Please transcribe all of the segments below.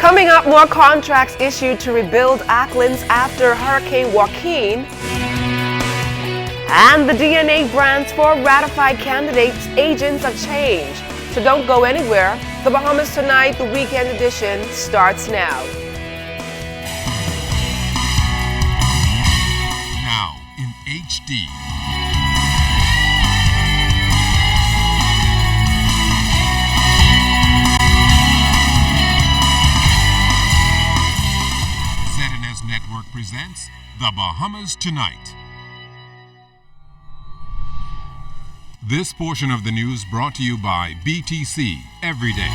Coming up, more contracts issued to rebuild Acklins after Hurricane Joaquin. And the DNA brands for ratified candidates, agents of change. So don't go anywhere. The Bahamas Tonight, the weekend edition, starts now. Now in HD. Network presents The Bahamas Tonight. This portion of the news brought to you by BTC Everyday.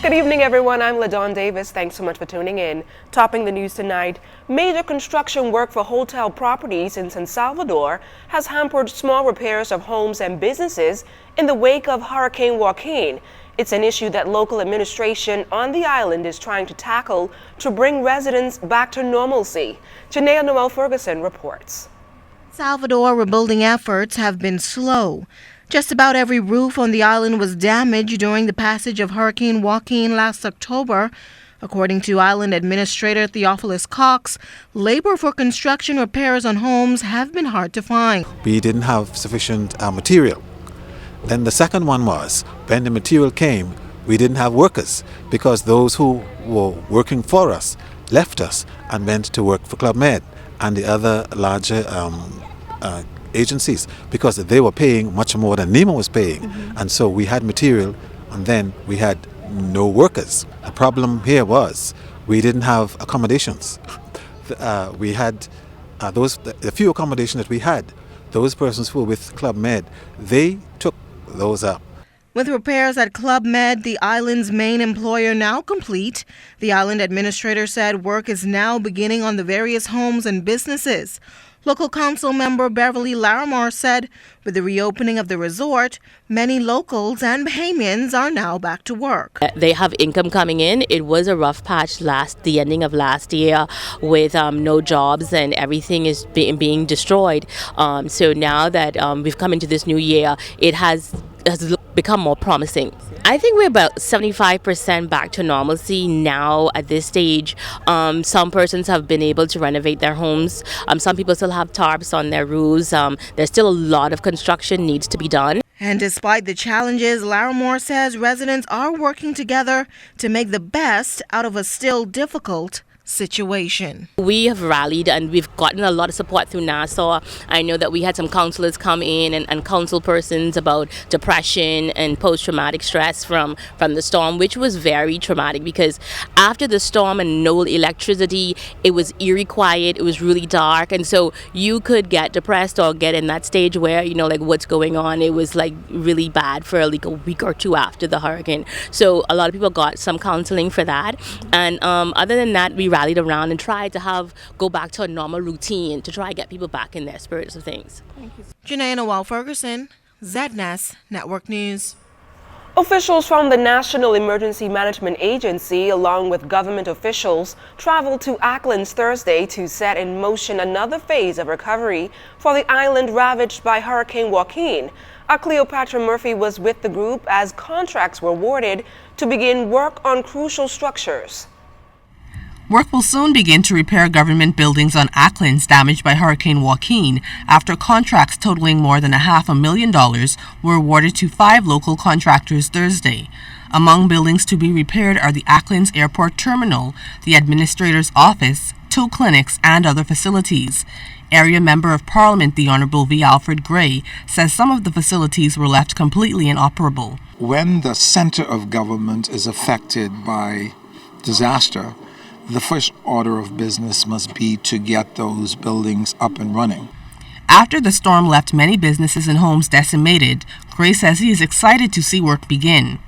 Good evening, everyone. I'm LaDawn Davis. Thanks so much for tuning in. Topping the news tonight, major construction work for hotel properties in San Salvador has hampered small repairs of homes and businesses in the wake of Hurricane Joaquin. It's an issue that local administration on the island is trying to tackle to bring residents back to normalcy. Janaea Noel Ferguson reports. Salvador rebuilding efforts have been slow. Just about every roof on the island was damaged during the passage of Hurricane Joaquin last October. According to Island Administrator Theophilus Cox, labor for construction repairs on homes have been hard to find. We didn't have sufficient material. Then the second one was, when the material came, we didn't have workers because those who were working for us left us and went to work for Club Med and the other larger agencies because they were paying much more than NEMA was paying. And so we had material and then we had no workers. The problem here was we didn't have accommodations. We had the few accommodations that we had, those persons who were with Club Med, they took those up. With repairs at Club Med, the island's main employer, now complete, the island administrator said work is now beginning on the various homes and businesses. Local council member Beverly Larimore said with the reopening of the resort, many locals and Bahamians are now back to work. They have income coming in. It was a rough patch the ending of last year with no jobs and everything is being destroyed. So now that we've come into this new year, it has become more promising. I think we're about 75% back to normalcy now at this stage. Some persons have been able to renovate their homes. Some people still have tarps on their roofs. There's still a lot of construction needs to be done. And despite the challenges, Larimore says residents are working together to make the best out of a still difficult situation. We have rallied and we've gotten a lot of support through Nassau. I know that we had some counselors come in and counsel persons about depression and post-traumatic stress from the storm, which was very traumatic because after the storm and no electricity, it was eerie quiet, it was really dark, and so you could get depressed or get in that stage where, like what's going on. It was like really bad for like a week or two after the hurricane. So a lot of people got some counseling for that. And other than that, we rallied around and tried to go back to a normal routine to try to get people back in their spirits of things. Thank you. Janaea Noel Ferguson, ZNES Network News. Officials from the National Emergency Management Agency, along with government officials, traveled to Acklins Thursday to set in motion another phase of recovery for the island ravaged by Hurricane Joaquin. Cleopatra Murphy was with the group as contracts were awarded to begin work on crucial structures. Work will soon begin to repair government buildings on Acklins damaged by Hurricane Joaquin after contracts totaling more than $500,000 were awarded to 5 local contractors Thursday. Among buildings to be repaired are the Acklins Airport Terminal, the Administrator's Office, 2 clinics, and other facilities. Area Member of Parliament, the Honourable V. Alfred Gray, says some of the facilities were left completely inoperable. When the center of government is affected by disaster, the first order of business must be to get those buildings up and running. After the storm left many businesses and homes decimated, Gray says he is excited to see work begin.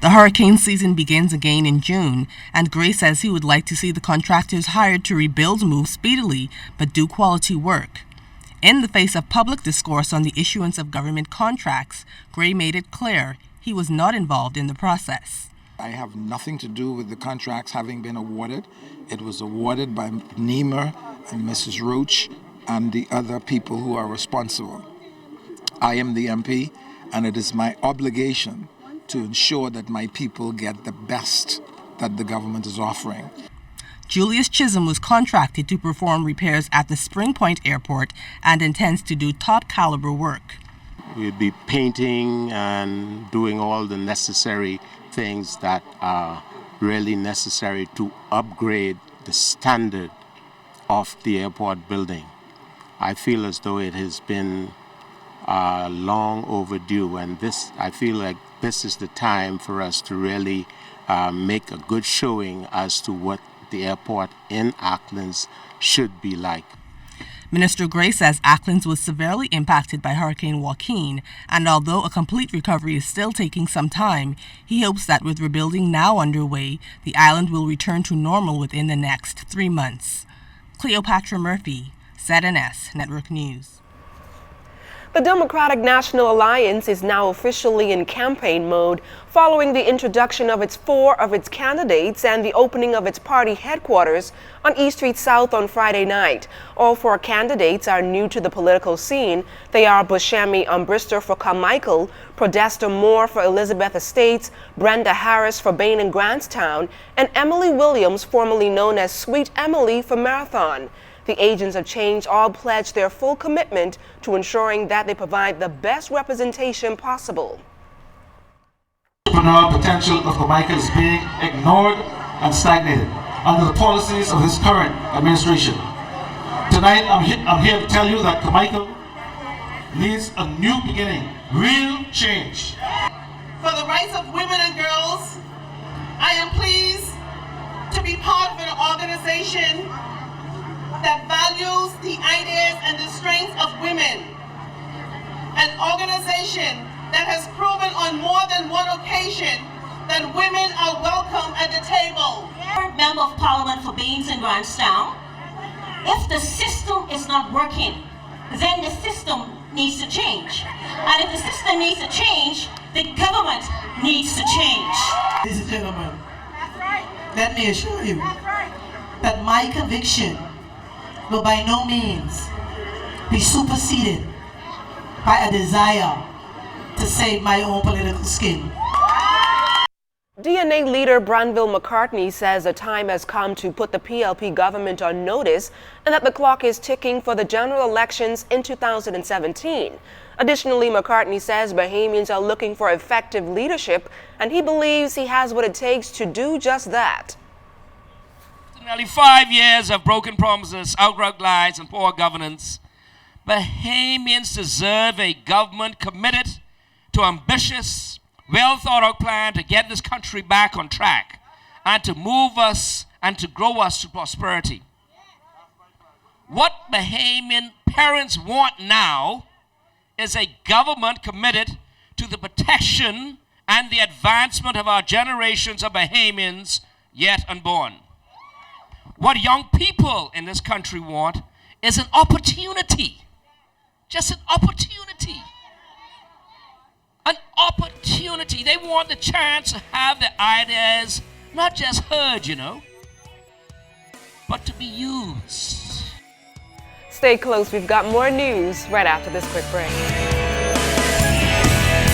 The hurricane season begins again in June, and Gray says he would like to see the contractors hired to rebuild move speedily, but do quality work. In the face of public discourse on the issuance of government contracts, Gray made it clear he was not involved in the process. I have nothing to do with the contracts having been awarded. It was awarded by NEMA and Mrs. Roach and the other people who are responsible. I am the MP, and it is my obligation to ensure that my people get the best that the government is offering. Julius Chisholm was contracted to perform repairs at the Spring Point Airport and intends to do top caliber work. We'll be painting and doing all the necessary things that are really necessary to upgrade the standard of the airport building. I feel as though it has been long overdue, and I feel like this is the time for us to really make a good showing as to what the airport in Acklins should be like. Minister Gray says Acklins was severely impacted by Hurricane Joaquin, and although a complete recovery is still taking some time, he hopes that with rebuilding now underway, the island will return to normal within the next 3 months. Cleopatra Murphy, ZNS Network News. The Democratic National Alliance is now officially in campaign mode following the introduction of four of its candidates and the opening of its party headquarters on East Street South on Friday night. All four candidates are new to the political scene. They are Bushami Umbrister for Carmichael, Podesta Moore for Elizabeth Estates, Brenda Harris for Bain and Grantstown, and Emily Williams, formerly known as Sweet Emily, for Marathon. The agents of change all pledged their full commitment to ensuring that they provide the best representation possible. Entrepreneurial potential of Carmichael is being ignored and stagnated under the policies of this current administration. Tonight, I'm here to tell you that Carmichael needs a new beginning, real change. For the rights of women and girls, I am pleased to be part of an organization that values the ideas and the strengths of women. An organization that has proven on more than one occasion that women are welcome at the table. Member of Parliament for Bains and Grantstown. If the system is not working, then the system needs to change. And if the system needs to change, the government needs to change. Ladies and gentlemen, let me assure you that my conviction will by no means be superseded by a desire to save my own political skin. DNA leader Branville McCartney says the time has come to put the PLP government on notice and that the clock is ticking for the general elections in 2017. Additionally, McCartney says Bahamians are looking for effective leadership, and he believes he has what it takes to do just that. Nearly 5 years of broken promises, outgrowth lies, and poor governance. Bahamians deserve a government committed to ambitious, well-thought-out plan to get this country back on track and to move us and to grow us to prosperity. What Bahamian parents want now is a government committed to the protection and the advancement of our generations of Bahamians yet unborn. What young people in this country want is an opportunity. Just an opportunity. An opportunity. They want the chance to have their ideas not just heard, but to be used. Stay close. We've got more news right after this quick break.